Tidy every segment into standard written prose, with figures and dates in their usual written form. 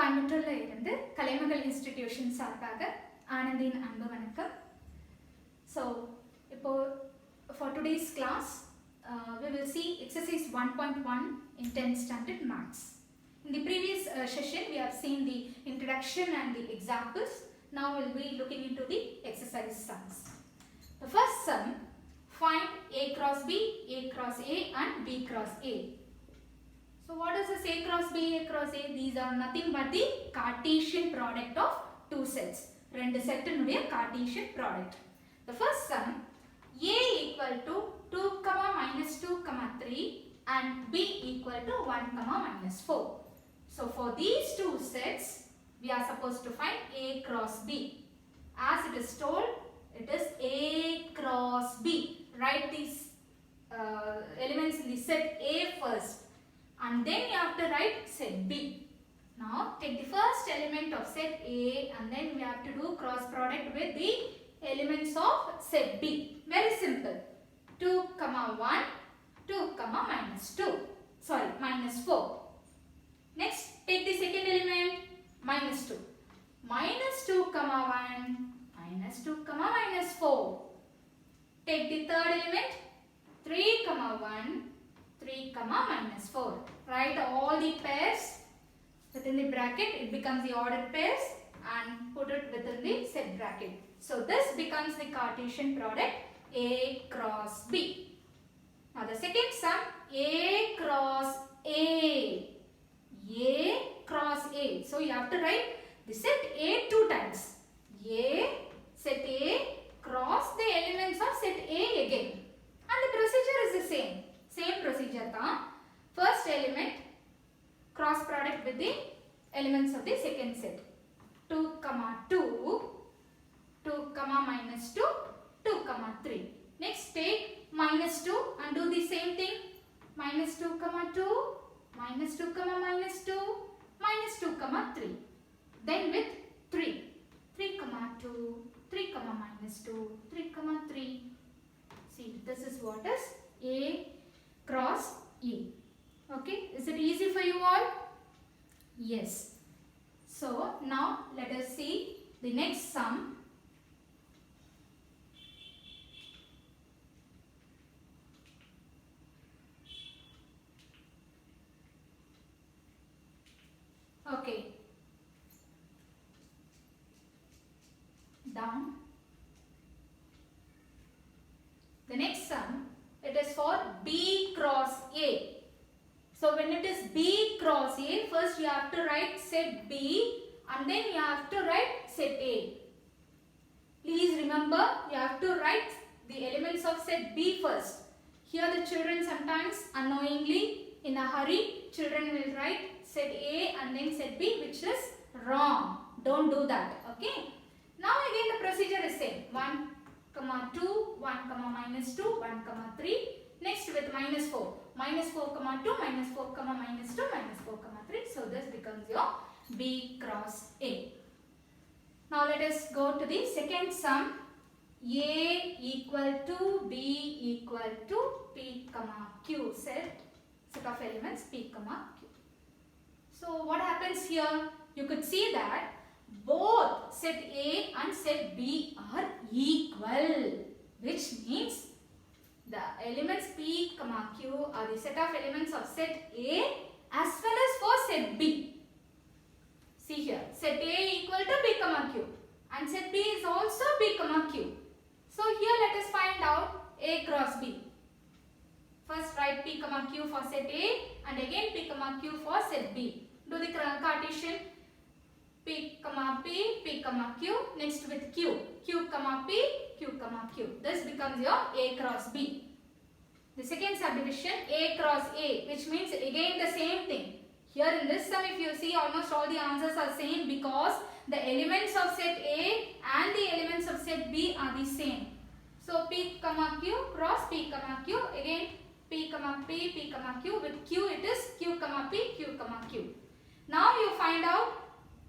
கோயம்புத்தூர்ல இருந்து கலைமகள் இன்ஸ்டிடியூஷன் சார்பாக ஆனந்தின் அன்பு வணக்கம். So, for today's class, we will see exercise 1.1 in 10th standard maths. In the previous session, we have seen the introduction and the examples. Now we will be looking into the exercise sums. The first sum, find A cross B, A cross A and B cross A. So what is this A cross B, A cross A? These are nothing but the Cartesian product of two sets. ரெண்டு செட்டினுடைய Cartesian product. The first sum, A equal to 2, minus 2, 3 and B equal to 1, minus 4. So for these two sets, we are supposed to find A cross B. As it is told, it is A cross B. Write these elements in the set A first. And then you have to write set B. Now take the first element of set A and then we have to do cross product with the elements of set B. Very simple. 2, 1, 2, minus 2. Sorry, minus 4. Next, take the second element, minus 2. Minus 2, 1, minus 2, minus 4. Take the third element, 3, 1, 3, minus 4. Write all the pairs within the bracket. It becomes the ordered pairs and put it within the set bracket. So this becomes the Cartesian product A cross B. Now the second sum, A cross A. A cross A. So you have to write the set A two times. A, set A, cross the elements of set A again. And the procedure is the same. Same procedure tha. First element cross product with the elements of the second set. 2, 2, 2, minus 2, 2, 3. Next take minus 2 and do the same thing. Minus 2, 2, minus 2, minus 2, minus 2, 3. Then with 3. 3, 2, 3, minus 2, 3, 3. See, this is what is A cross E. Okay, is it easy for you all? Yes. So now let us see the next sum. Okay. Down. The next sum, it is for B cross A. So when it is B cross A, first you have to write set B and then you have to write set A. Please remember, you have to write the elements of set B first. Here the children sometimes unknowingly, in a hurry, children will write set A and then set B, which is wrong. Don't do that. Okay. Now again the procedure is same. 1, 2, 1, minus 2, 1, 3. Next with minus 4. Minus 4, 2, minus 4, minus 2, minus 4, 3. So this becomes your B cross A. Now let us go to the second sum. A equal to B equal to P, Q. Set of elements P, Q. So what happens here? You could see that both set A and set B are equal, which means the elements P, Q are the set of elements of set A as well as for set B. See here, set A equal to B, Q and set B is also B, Q. So here let us find out A cross B. First write P, Q for set A and again P, Q for set B. Do the Cartesian P, P, Q. Next with Q. Q, P, Q, Q. This becomes your A cross B. The second subdivision A cross A, which means again the same thing. Here in this sum, if you see, almost all the answers are same because the elements of set A and the elements of set B are the same. So P, Q cross P, Q. Again P, P, Q. With Q it is Q, P, Q, Q. Now you find out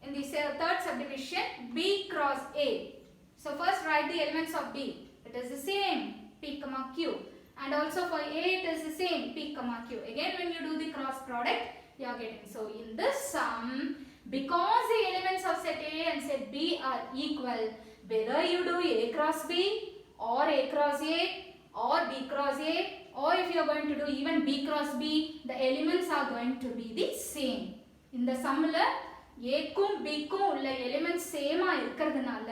in the third subdivision B cross A. So first write the elements of B. It is the same P, Q. And also for A it is the same P, Q. Again when you do the cross product, you are getting. So in this sum, because the elements of set A and set B are equal, whether you do A cross B or A cross A or B cross A, or if you are going to do even B cross B, the elements are going to be the same. In the sumல A க்கும் B க்கும் உள்ள elements same இருக்கிறதுனால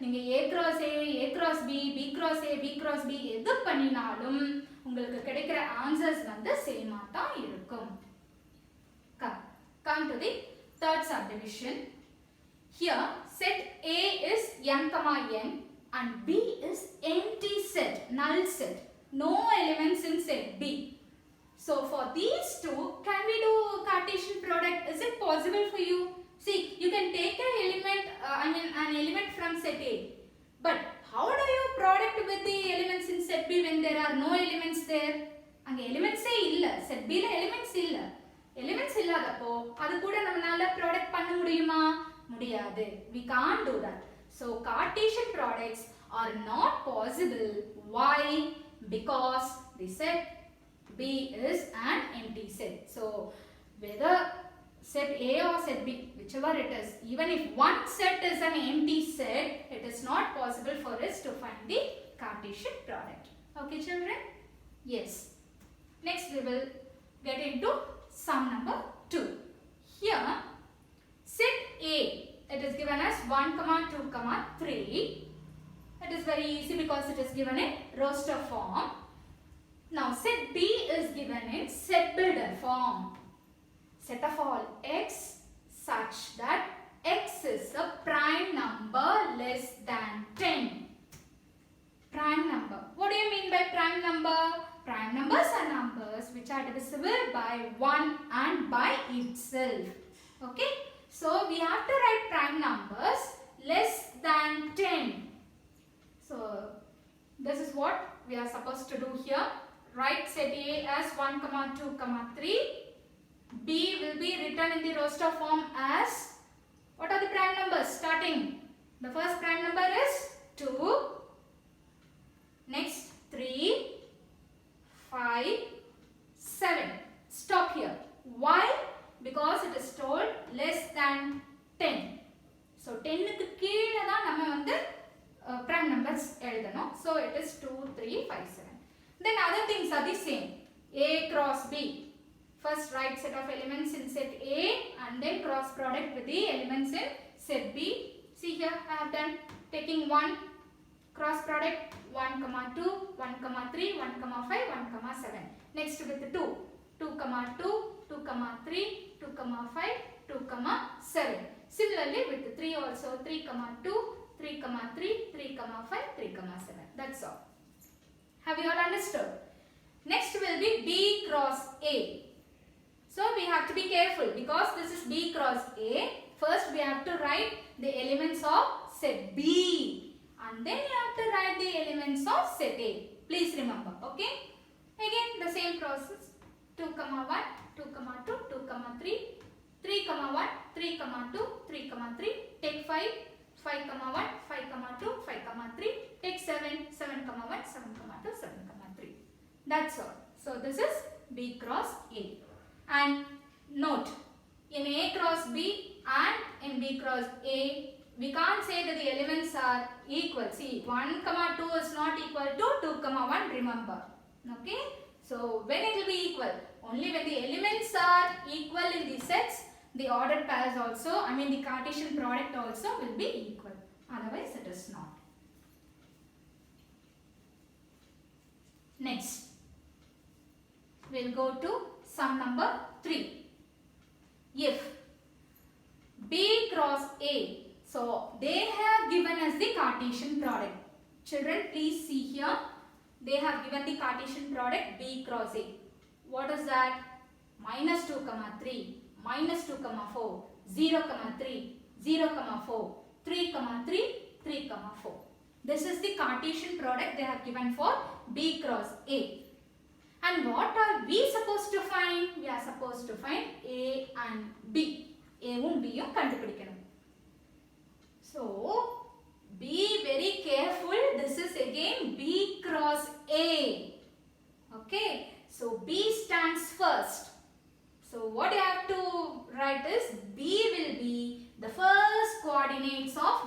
நீங்க A cross A, A cross B, B cross A, B cross B எது பண்ணினாலும் உங்களுக்கு கிடைக்கிற answers வந்து சேமா தான் இருக்கும். Come to the third subdivision. Here set A is n, n and B is empty set, null set, no elements in set B. So for these two, can we do Cartesian product? Is it possible for you? See, you can take an element, an element from set A, but how do you product with the elements in set B when there are no elements there? அங்க elements இல்ல, set B ல elements இல்ல. Elements இல்லாதப்போ அது கூட நம்மனால product பண்ண முடியுமா? முடியாது. We can't do that. So Cartesian products are not possible. Why? Because the set B is an empty set. So whether set A or set B, whichever it is, even if one set is an empty set, it is not possible for us to find the Cartesian product. Okay children? Yes. Next we will get into sum number 2. Here set A, it is given as 1, 2, 3. It is very easy because it is given in roster form. Now set B is given in set builder form. Set of all x such that x is a prime number less than 10. Prime number. What do you mean by prime number? Prime numbers are numbers which are divisible by 1 and by itself. Okay? So we have to write prime numbers less than 10. So this is what we are supposed to do here. Write set A as 1, 2, 3. B will be written in the roster form as, what are the prime numbers starting? The first prime number is 2. Next 3, 5, 7. Stop here. Why? Because it is told less than 10. So 10 க்கு கீழ தான் நம்ம வந்து prime numbers எழுதணும். So it is 2, 3, 5, 7. Then other things are the same. A cross B. First write set of elements in set A and then cross product with the elements in set B. See here I have done taking 1 cross product 1, 2, 1, 3, 1, 5, 1, 7. Next with 2, 2, 2, 2, 3, 2, 5, 2, 7. Similarly with 3 also 3, 2, 3, 3, 3, 5, 3, 7. That's all. Have you all understood? Next will be B cross A. So we have to be careful because this is B cross A. First we have to write the elements of set B and then you have to write the elements of set A. Please remember, okay? Again the same process. 2, 1, 2, 2, 2, 3, 3, 1, 3, 2, 3, 3. Take 5, 5, 1, 5, 2, 5, 3. Take 7, 7, 1, 7, 2, 7, 3. That's all. So this is B cross A. And note, in A cross B and in B cross A, we can't say that the elements are equal. See, 1, 2 is not equal to 2, 1, remember. Okay? So when it will be equal? Only when the elements are equal in the sets, the ordered pairs also, the Cartesian product also will be equal. Otherwise it is not. Next, we'll go to sum number 3. If B cross A, so they have given us the Cartesian product. Children, please see here. They have given the Cartesian product B cross A. What is that? Minus 2, 3, minus 2, 4, 0, 3, 0, 4, 3, 3, 3, 4. This is the Cartesian product they have given for B cross A. And what are we supposed to find? We are supposed to find A and B. A and B கண்டுபிடிக்கணும். So be very careful. This is again B cross A. Okay. So B stands first. So what you have to write is B will be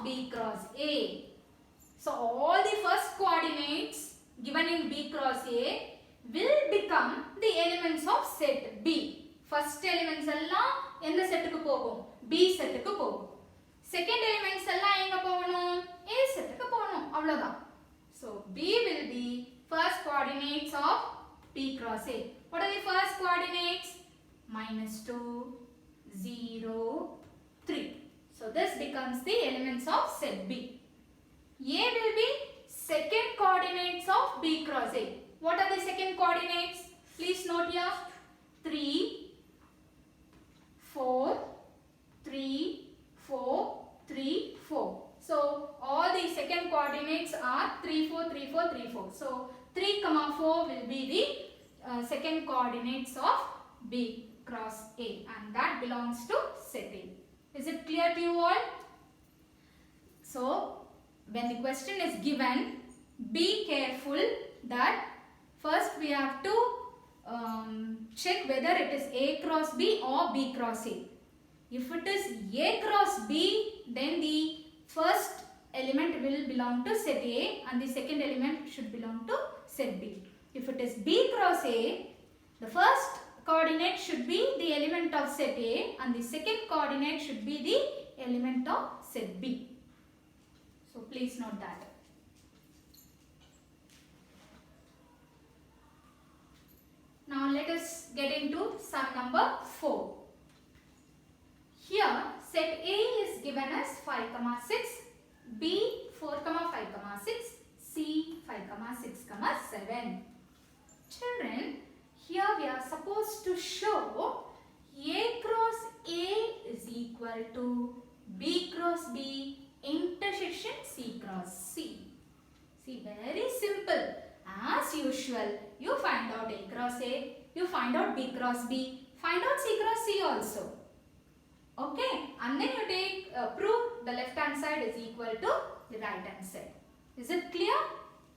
B cross A. So all the first coordinates given in B cross A will become the elements of set B. First elements எல்லாம் எந்த செட்டுக்கு போகும்? B செட்டுக்கு போகும். Second elements எல்லாம் எங்க போகணும்? A செட்டுக்கு போகணும். அவ்வளவுதான். So B will be first coordinates of B cross A. What are the first coordinates? -2, 0, 3. So this becomes the elements of set B. A will be second coordinates of B cross A. What are the second coordinates? Please note here. 3, 4, 3, 4, 3, 4. So all the second coordinates are 3, 4, 3, 4, 3, 4. So 3, 4 will be the second coordinates of B cross A, and that belongs to set A. Is it clear to you all? So when the question is given, be careful that first we have to check whether it is A cross B or B cross A. If it is A cross B, then the first element will belong to set A and the second element should belong to set B. If it is B cross A, the first coordinate should be the element of set A and the second coordinate should be the element of set B. So please note that. Now let us get into sum number 4. Here set A is given as 5, 6, B 4, 5, 6, C 5, 6, 7. Children, here we are supposed to show A cross A is equal to B cross B intersection C cross C. See, very simple. As usual, you find out A cross A, you find out B cross B, find out C cross C also. Okay, and then you take prove the left hand side is equal to the right hand side. Is it clear?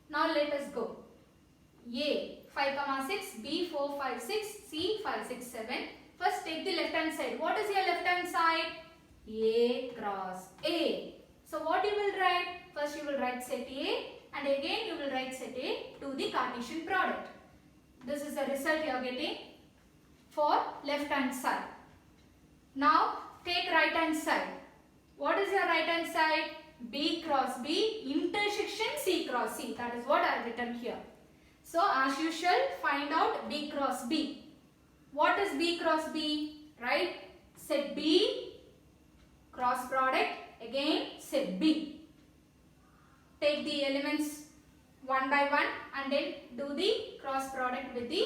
Now let us go. A 5, 6, B 4, 5, 6, C 5, 6, 7. First take the left hand side. What is your left hand side? A cross A. So what you will write? First you will write set A and again you will write set A to the Cartesian product. This is the result you are getting for left hand side. Now take right hand side. What is your right hand side? B cross B intersection C cross C. That is what I have written here. So as usual, find out B cross B. What is B cross B? Right? Set B cross product, again set B. Take the elements one by one and then do the cross product with the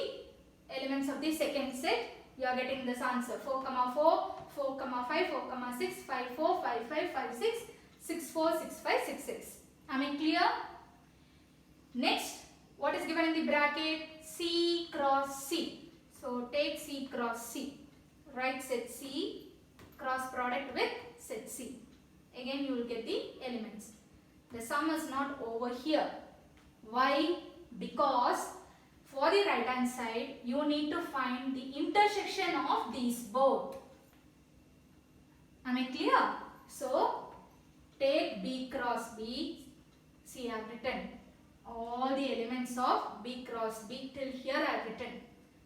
elements of the second set. You are getting this answer. 4, 4, 4, 5, 4, 6, 5, 4, 5, 5, 5, 6, 6, 4, 6, 5, 6, 6. Am I clear? Next, what is given in the bracket? C cross C. So take C cross C. Write set C cross product with set C. Again you will get the elements. The sum is not over here. Why? Because for the right hand side you need to find the intersection of these both. Am I clear? So take B cross B. See, I have written all the elements of B cross B till here I have written.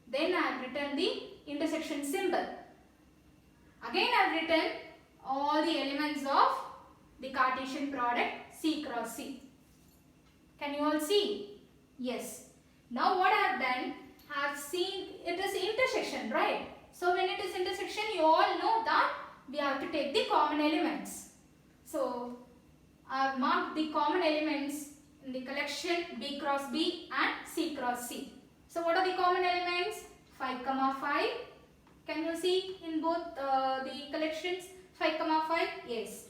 Then I have written the intersection symbol. Again I have written all the elements of the Cartesian product C cross C. Can you all see? Yes. Now what I have done, I have seen it is intersection, right? So when it is intersection, you all know that we have to take the common elements. So I have marked the common elements in the collection B cross B and C cross C. So what are the common elements? 5, 5. Can you see in both the collections? 5, 5. Yes.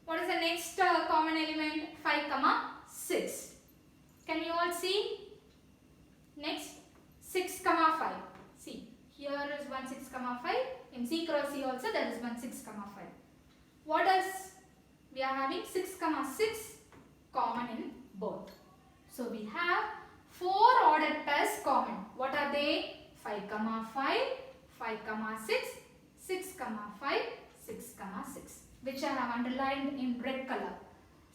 What is the next common element? 5, 6. Can you all see? Next 6, 5. See, here is 1, 6, 5. In C cross C also there is 1, 6, 5. What is? We are having 6, 6 common in both. So we have 4 ordered pairs common. What are they? 5, 5, 5, 6, 6, 5, 6, 6, which I have underlined in red color.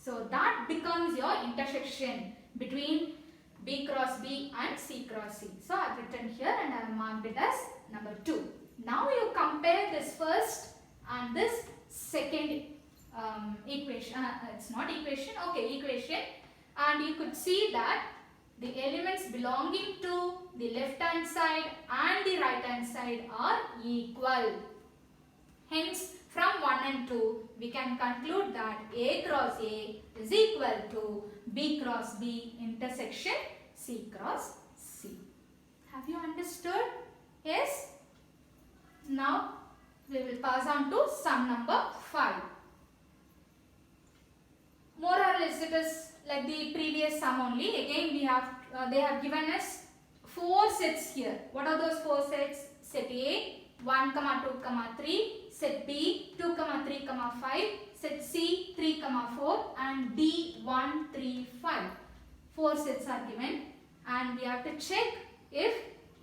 So that becomes your intersection between B cross B and C cross C. So I have written here and I have marked it as number 2. Now you compare this first and this second equation. It's not equation, okay, equation. And you could see that the elements belonging to the left hand side and the right hand side are equal. Hence, from 1 and 2, we can conclude that A cross A is equal to B cross B intersection C cross C. Have you understood? Yes? Now, we will pass on to sum number 5. More or less it is like the previous sum only. Again, we have they have given us 4 sets here. What are those 4 sets? Set A, 1, 2, 3. Set B, 2, 3, 5. Set C, 3, 4. And D, 1, 3, 5. 4 sets are given. And we have to check if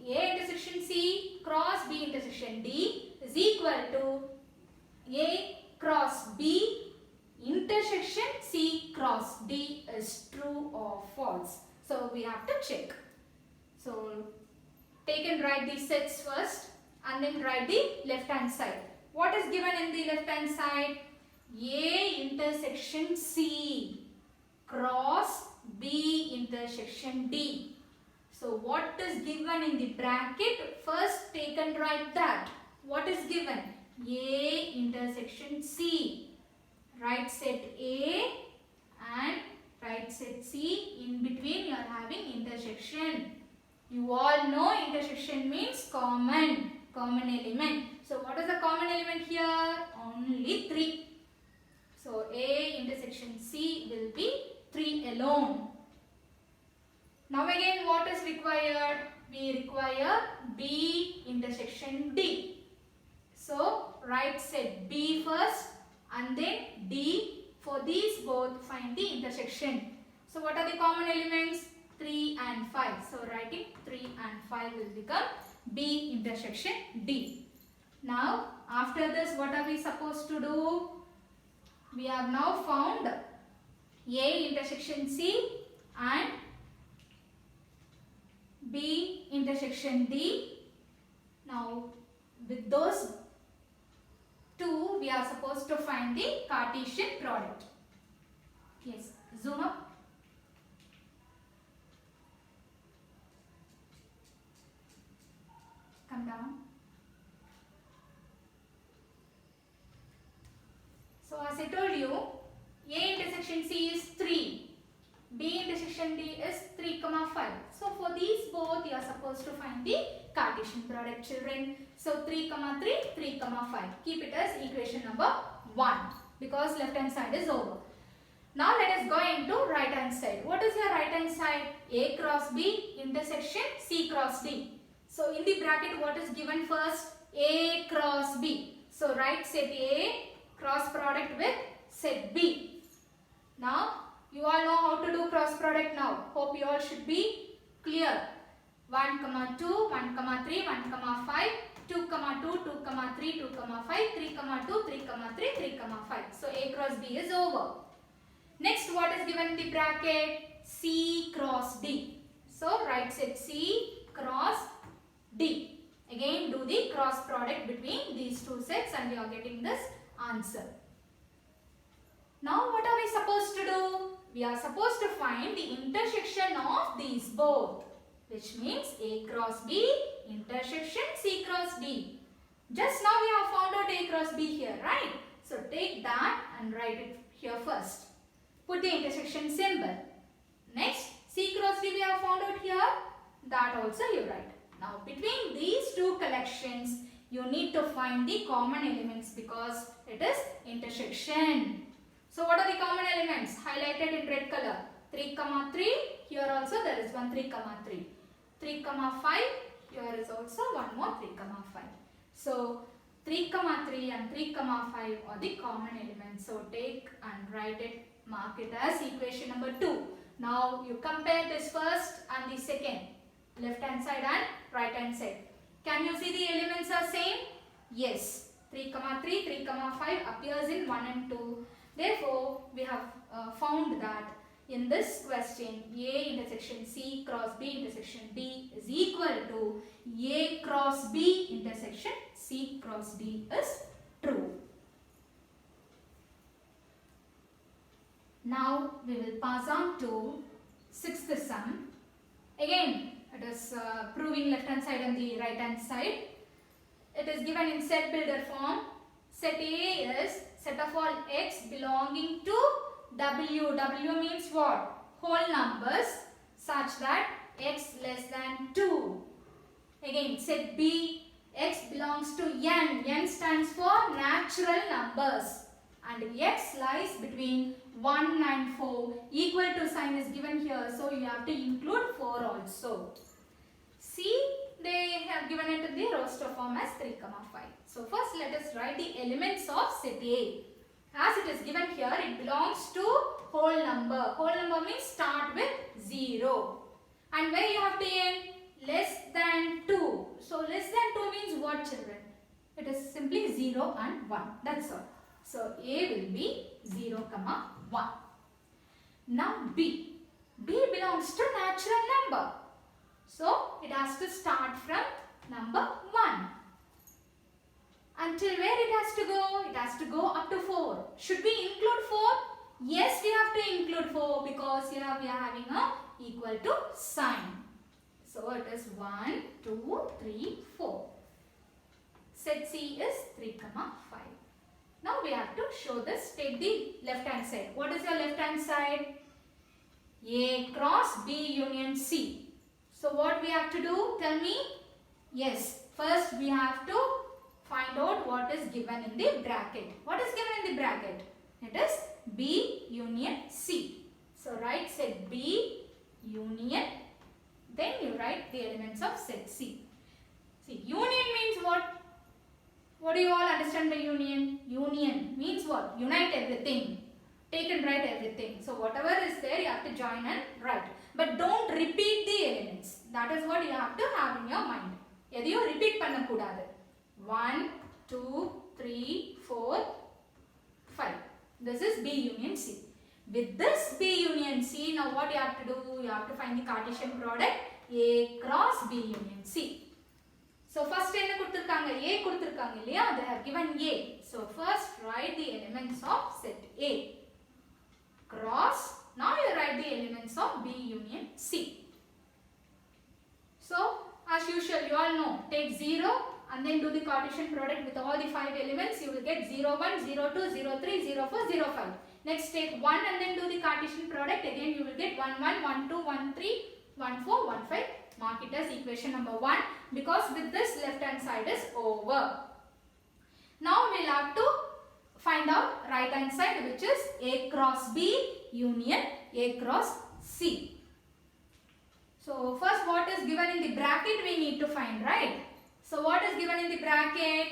A intersection C cross B intersection D is equal to A cross B intersection C cross D is true or false. So we have to check. So take and write these sets first and then write the left hand side. What is given in the left hand side? A intersection C cross B intersection D. So what is given in the bracket? First take and write that. What is given? A intersection C. Write set A and write set C. In between you are having intersection. You all know intersection means common element. So what is the common element here? Only 3. So A intersection C will be 3 alone. Now again what is required? We require B intersection D. So write set B first and then D. For these both find the intersection. So what are the common elements? 3 and 5. So writing 3 and 5 will become B intersection D. Now after this what are we supposed to do? We have now found A intersection C and B intersection D. Now with those two we are supposed to find the Cartesian product. Yes, zoom up. Come down. So as I told you, A intersection C is 3. B intersection D is 3, 5. So for these both you are supposed to find the Cartesian product, children. So 3, 3, 3, 5. Keep it as equation number 1 because left hand side is over. Now let us go into right hand side. What is your right hand side? A cross B intersection C cross D. So in the bracket what is given first? A cross B. So write set A cross product with set B. Now you all know how to do cross product now. Hope you all should be clear. 1, 2, 1, 3, 1, 5, 2, 2, 2, 3, 2, 5, 3, 2, 3, 3, 3, 5. So A cross B is over. Next what is given in the bracket? C cross D. So write set C cross D. Again do the cross product between these two sets and you are getting this answer. Now what are we supposed to do? We are supposed to find the intersection of these both, which means A cross B intersection C cross D. Just now we have found out A cross B here, right? So take that and write it here first. Put the intersection symbol. Next, C cross D we have found out here. That also you write. Now between these two collections, you need to find the common elements because it is intersection. So what are the common elements? Highlighted in red color. 3, 3. Here also there is one 3, 3. 3, 5. Here is also one more 3, 5. So 3, 3 and 3, 5 are the common elements. So take and write it. Mark it as equation number 2. Now you compare this first and the second. Left hand side and right hand side. Can you see the elements are same? Yes. 3, 3, 3, 5 appears in 1 and 2. Therefore, we have found that in this question, A intersection C cross B intersection D is equal to A cross B intersection C cross D is true. Now we will pass on to sixth sum. Again, it is proving left hand side and the right hand side. It is given in set builder form. Set A is set of all x belonging to W. W means what? Whole numbers such that x less than 2. Again, set B, x belongs to N. N stands for natural numbers. And x lies between 1 and 4. Equal to sign is given here. So, you have to include 4 also. C, they have given it in the roster form as 3, 5. So, first let us write the elements of set A. As it is given here, it belongs to whole number. Whole number means start with 0. And where you have to end? Less than 2. So, less than 2 means what, children? It is simply 0 and 1. That's all. So, A will be 0, 1. Now, B. B belongs to natural number. So, it has to start from number 1. Until where it has to go? It has to go up to 4. Should we include 4? Yes, we have to include 4 because here we are having a equal to sign. So, it is 1, 2, 3, 4. Set C is 3, 5. Now, we have to show this. Take the left hand side. What is your left hand side? A cross B union C. So, what we have to do? Tell me. Yes. First, we have to find out what is given in the bracket. What is given in the bracket? It is B union C. So, write set B union. Then you write the elements of set C. See, union means what? What do you all understand by union? Union means what? Unite everything. Take and write everything. So, whatever is there, you have to join and write. But don't repeat the elements. That is what you have to have in your mind. எதையும் repeat பண்ணக்கூடாது. 1, 2, 3, 4, 5. This is B union C. With this B union C, now what you have to do? You have to find the Cartesian product A cross B union C. So first என்ன கொடுத்திருக்காங்க? A கொடுத்திருக்காங்க இல்லையா? They have given A. So first write the elements of set A. Cross. Now you write the elements of B union C. So as usual, you all know, take 0 and then do the Cartesian product with all the 5 elements. You will get 0, 1, 0, 2, 0, 3, 0, 4, 0, 5. Next take 1 and then do the Cartesian product. Again you will get 1, 1, 1, 2, 1, 3, 1, 4, 1, 5. Mark it as equation number 1 because with this left hand side is over. Now we will have to find out right hand side, which is A cross B union A cross C. So first what is given in the bracket we need to find, right? So what is given in the bracket?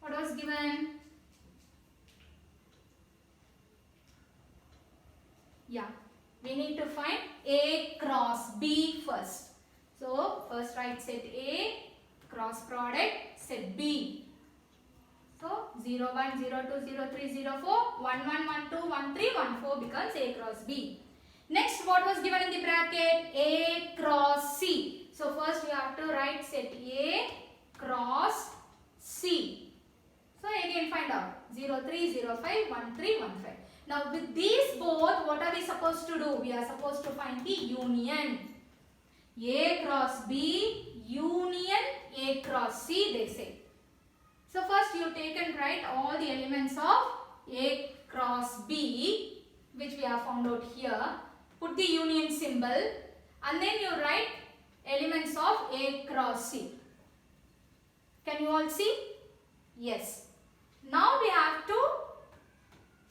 What was given? Yeah, we need to find A cross B first. So first write set A cross product set B. So 0, 1, 0, 2, 0, 3, 0, 4, 1, 1, 1, 2, 1, 3, 1, 4 becomes A cross B. Next, what was given in the bracket? A cross C. So first we have to write set A cross C. So again find out 0, 3, 0, 5, 1, 3, 1, 5. Now with these both, what are we supposed to do? We are supposed to find the union. A cross B union A cross C, they say. So first you take and write all the elements of A cross B, which we have found out here. Put the union symbol and then you write elements of A cross C. Can you all see? Yes. Now we have to,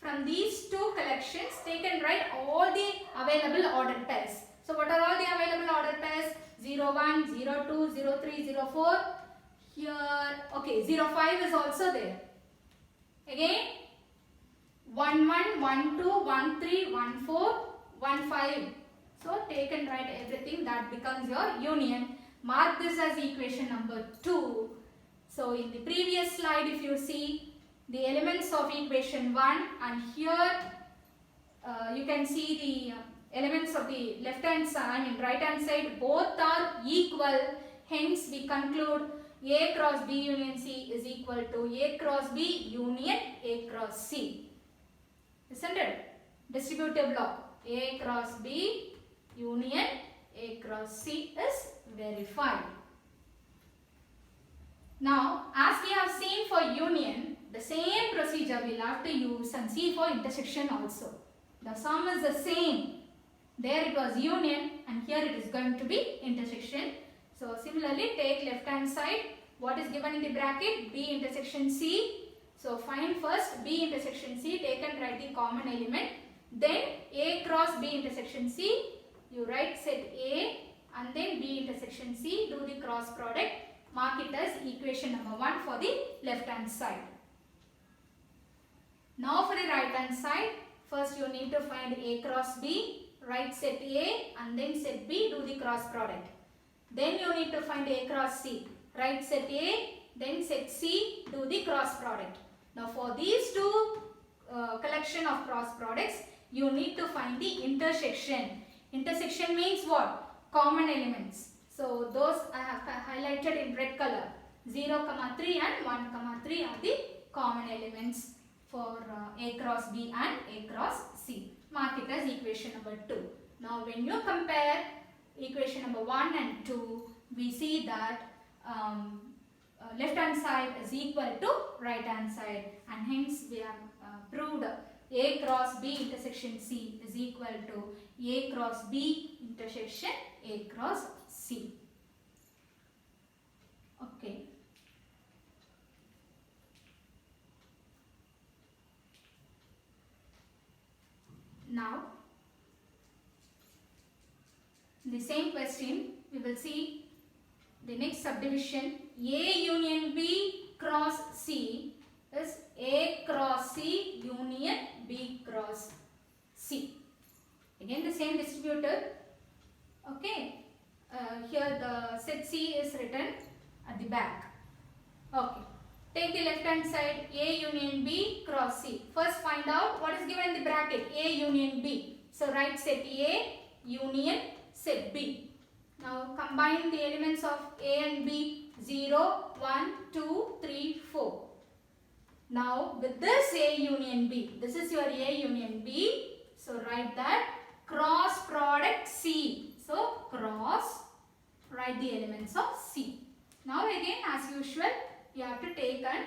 from these two collections, take and write all the available ordered pairs. So what are all the available ordered pairs? 0, 1, 0, 2, 0, 3, 0, 4. Here, okay, 0, 5 is also there. Again, 1, 1, 1, 2, 1, 3, 1, 4, 1, 5. So take and write everything, that becomes your union. Mark this as equation number 2. So in the previous slide, if you see, the elements elements of equation 1, and here you can see the elements of the left hand side and right hand side both are equal. Hence we conclude A cross B union C is equal to A cross B union A cross C. Isn't it? Distributive law. A cross B union A cross C is verified. Now, as we have seen for union, the same procedure we will have to use and see for intersection also. The sum is the same. There it was union and here it is going to be intersection. So, similarly take left hand side. What is given in the bracket? B intersection C. So, find first B intersection C, take and write the common element. Then A cross B intersection C, you write set A and then B intersection C, do the cross product. Mark it as equation number 1 for the left hand side. Now for the right hand side, first you need to find A cross B, write set A and then set B, do the cross product. Then you need to find A cross C, write set A, then set C, do the cross product. Now for these two collection of cross products, you need to find the intersection. Intersection means what? Common elements. So those I have highlighted in red color. 0, 3 and 1, 3 are the common elements for A cross B and A cross C. Mark it as equation number 2. Now when you compare equation number 1 and 2, we see that left hand side is equal to right hand side, and hence we have proved A cross B intersection C is equal to A cross B intersection A cross C. Okay. Now, the same question, we will see the next subdivision. A union B cross C is A cross C union B cross C. Again the same distributor. Okay. Here the set C is written at the back. Okay. Take the left hand side, A union B cross C. First find out what is given in the bracket, A union B. So write set A union set B. Now combine the elements of A and B, 0, 1, 2, 3, 4. Now with this A union B, this is your A union B. So write that cross product C. So cross, write the elements of C. Now again as usual, you have to take and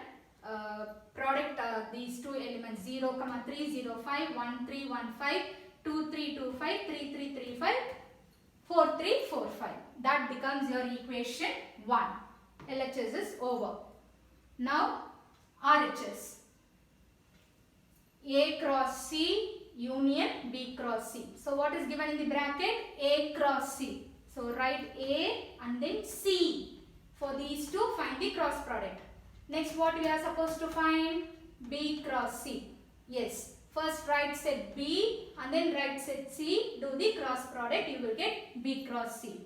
product these two elements 0, 3, 0, 5, 1, 3, 1, 5, 2, 3, 2, 5, 3, 3, 3, 5, 4, 3, 4, 5. That becomes your equation 1. LHS is over. Now RHS. A cross C union B cross C. So what is given in the bracket? A cross C. So write A and then C. For these two, find the cross product. Next, what we are supposed to find? B cross C. Yes. First write set B and then write set C. Do the cross product. You will get B cross C.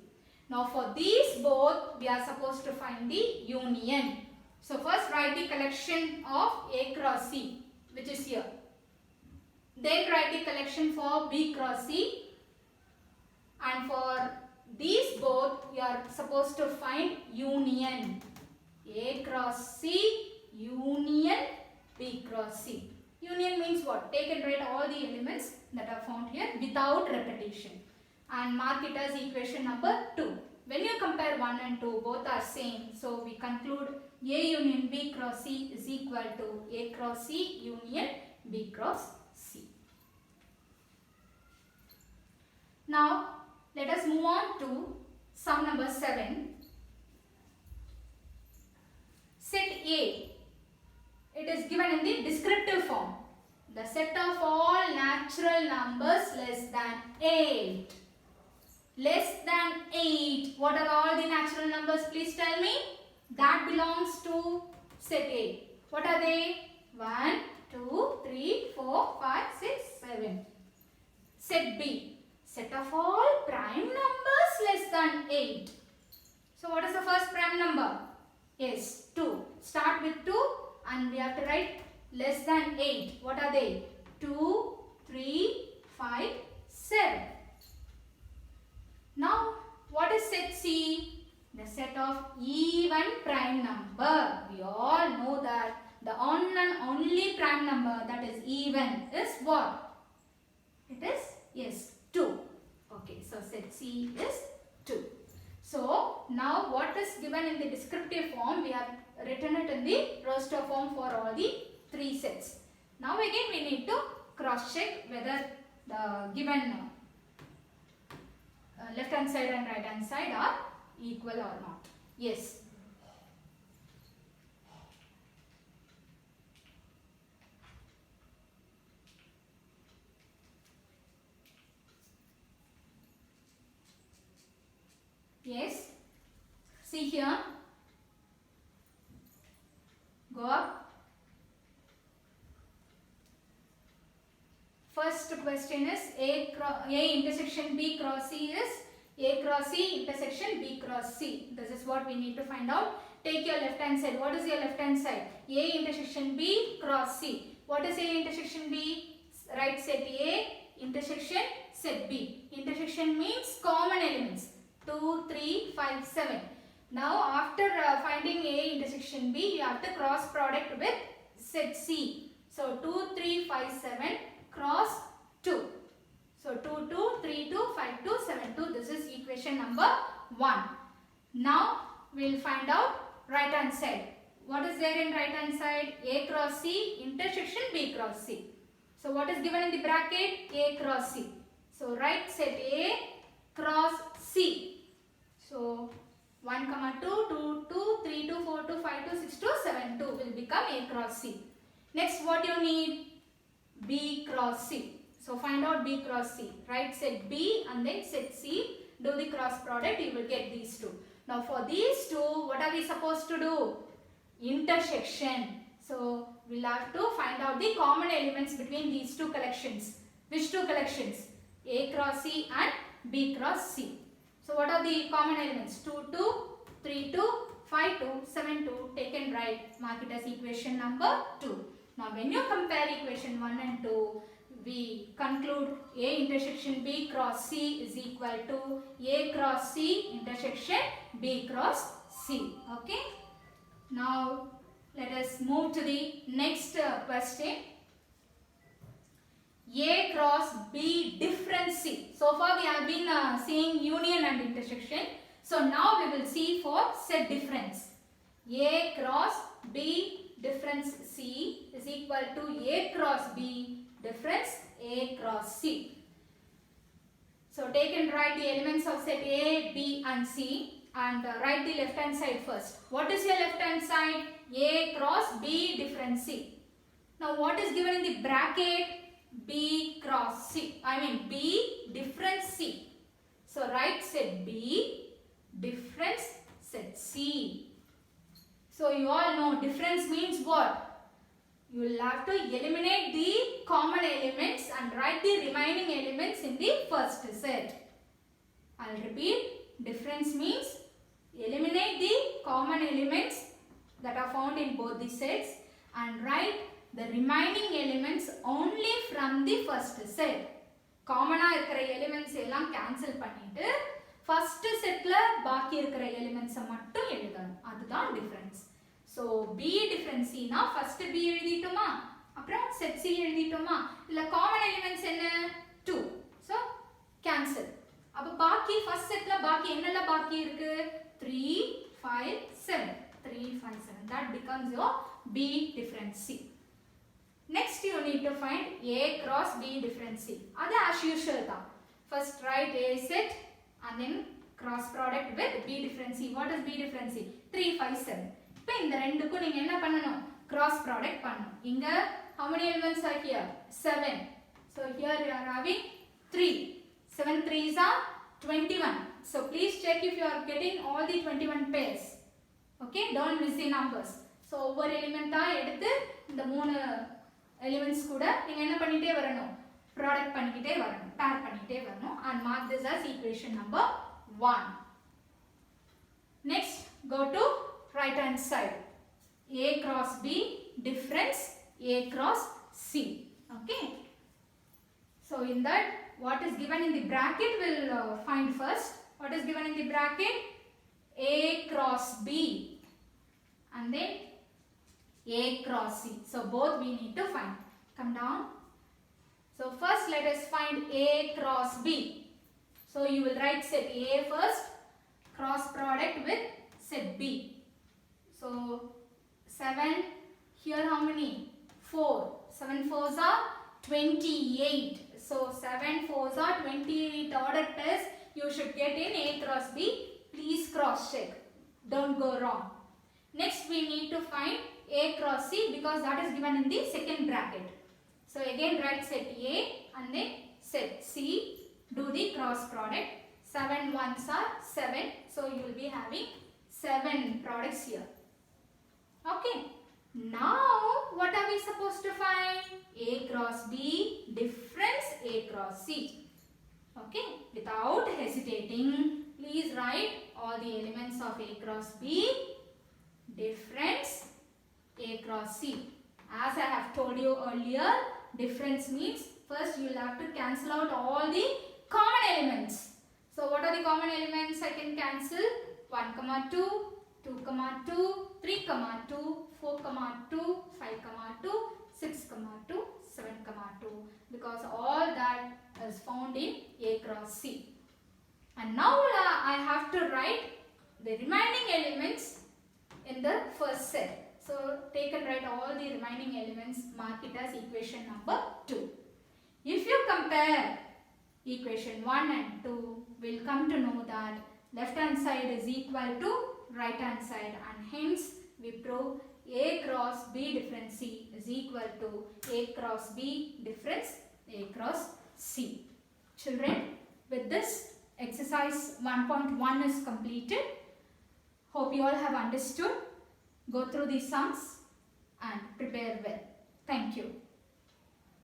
Now for these both, we are supposed to find the union. So first write the collection of A cross C, which is here. Then write the collection for B cross C. And for these both, you are supposed to find union. A cross C union B cross C. Union means what? Take and write all the elements that are found here without repetition. And mark it as equation number 2. When you compare 1 and 2, both are same. So we conclude A union B cross C is equal to A cross C union B cross C. Now, let us move on to sum number 7. Set A. It is given in the descriptive form. The set of all natural numbers less than 8. Less than 8. What are all the natural numbers? Please tell me. That belongs to set A. What are they? 1, 2, 3, 4, 5, 6, 7. Set B. Set of all prime numbers less than 8. So what is the first prime number? Yes, 2. Start with 2 and we have to write less than 8. What are they? 2, 3, 5, 7. Now, what is set C? The set of even prime number. We all know that the one and only prime number that is even is what? It is, yes, 2. Okay, so set C is 2. So, now what is given in the descriptive form, we have written it in the roster form for all the 3 sets. Now again we need to cross check whether the given left hand side and right hand side are equal or not. Yes. Yes. See here. Go up. First question is A intersection B cross C is A cross C intersection B cross C. This is what we need to find out. Take your left hand side. What is your left hand side? A intersection B cross C. What is A intersection B? Right set A intersection set B. Intersection means common elements. 2, 3, 5, 7. Now after finding A intersection B, you have to cross product with set C. So 2, 3, 5, 7 cross 2. So 2, 2, 3, 2, 5, 2, 7, 2. This is equation number 1. Now we will find out right hand side. What is there in right hand side? A cross C intersection B cross C. So what is given in the bracket? A cross C. So right set A cross C. So 1, 2, 2, 2, 3, 2, 4, 2, 5, 2, 6, 2, 7, 2 will become A cross C. Next what you need? B cross C. So find out B cross C. Right set B and then set C. Do the cross product, you will get these two. Now for these two, what are we supposed to do? Intersection. So we'll have to find out the common elements between these two collections. Which two collections? A cross C and B cross C. So what are the common elements? 2, 2, 3, 2, 5, 2, 7, 2. Taken right. Mark it as equation number 2. Now when you compare equation 1 and 2, we conclude A intersection B cross C is equal to A cross C intersection B cross C. Okay. Now let us move to the next question. A cross B difference C. So far we have been seeing union and intersection. So now we will see for set difference. A cross B difference C is equal to A cross B difference A cross C. So take and write the elements of set A, B and C and write the left hand side first. What is your left hand side? A cross B difference C. Now what is given in the bracket? B cross C. B difference C. So write set B difference set C. So you all know difference means what? You will have to eliminate the common elements and write the remaining elements in the first set. I will repeat. Difference means eliminate the common elements that are found in both the sets and write the remaining elements only from the first set. Common இருக்கிற elements எல்லாம் cancel பண்ணிட்டு first setல பாக்கி இருக்கிற elements மட்டும் எழுதணும். அதுதான் difference. So B difference C னா first B எழுதிட்டோமா? அப்புறம் set C எழுதிட்டோமா? இல்ல common elements என்ன? 2. So cancel. அப்ப பாக்கி first setல பாக்கி என்னெல்லாம் பாக்கி இருக்கு? 3, 5, 7. 3, 5, 7. That becomes your B difference C. Next you need to find A cross B difference C. That as usual tha. First write A set and then cross product with B difference C. What is B difference C? 3, 5, 7. இப்போ இந்த ரெண்டுக்கும் நீங்க என்ன பண்ணணும்? Cross product பண்ணணும். இங்க how many elements are here? 7. So here you are having 3. 7 3s are 21. So please check if you are getting all the 21 pairs. Okay, don't miss the numbers. So ஒவ்வொரு எலிமெண்டா எடுத்து இந்த மூணு elements கூட நீங்க என்ன பண்ணிட்டே வரணும்? Product பண்ணிக்கிட்டே வரணும். Pair பண்ணிக்கிட்டே வரணும் and mark this as equation number 1. Next go to right hand side. A cross B difference A cross C. Okay. So in that, what is given in the bracket we'll find first. What is given in the bracket? A cross B and then A cross C. So both we need to find. Come down. So first let us find A cross B. So you will write set A first, cross product with set B. So 7, here how many? 4. 7 4s are 28. So 7 4s are 28 order test you should get in A cross B. Please cross check. Don't go wrong. Next we need to find A cross C because that is given in the second bracket. So again write set A and then set C. Do the cross product. 7 1s are 7. So you will be having 7 products here. Okay. Now what are we supposed to find? A cross B difference A cross C. Okay. Without hesitating, please write all the elements of A cross B difference A cross C. As I have told you earlier, difference means first you will have to cancel out all the common elements. So what are the common elements I can cancel? 1, 2, 2, 2, 3, 2, 4, 2, 5, 2, 6, 2, 7, 2 because all that is found in A cross C. And now I have to write the remaining elements in the first set. So take and write all the remaining elements, mark it as equation number 2. If you compare equation 1 and 2, we'll come to know that left hand side is equal to right hand side and hence we prove A cross B difference C is equal to A cross B difference A cross C. Children, with this exercise 1.1 is completed. Hope you all have understood. Go through these sums and prepare well. Thank you.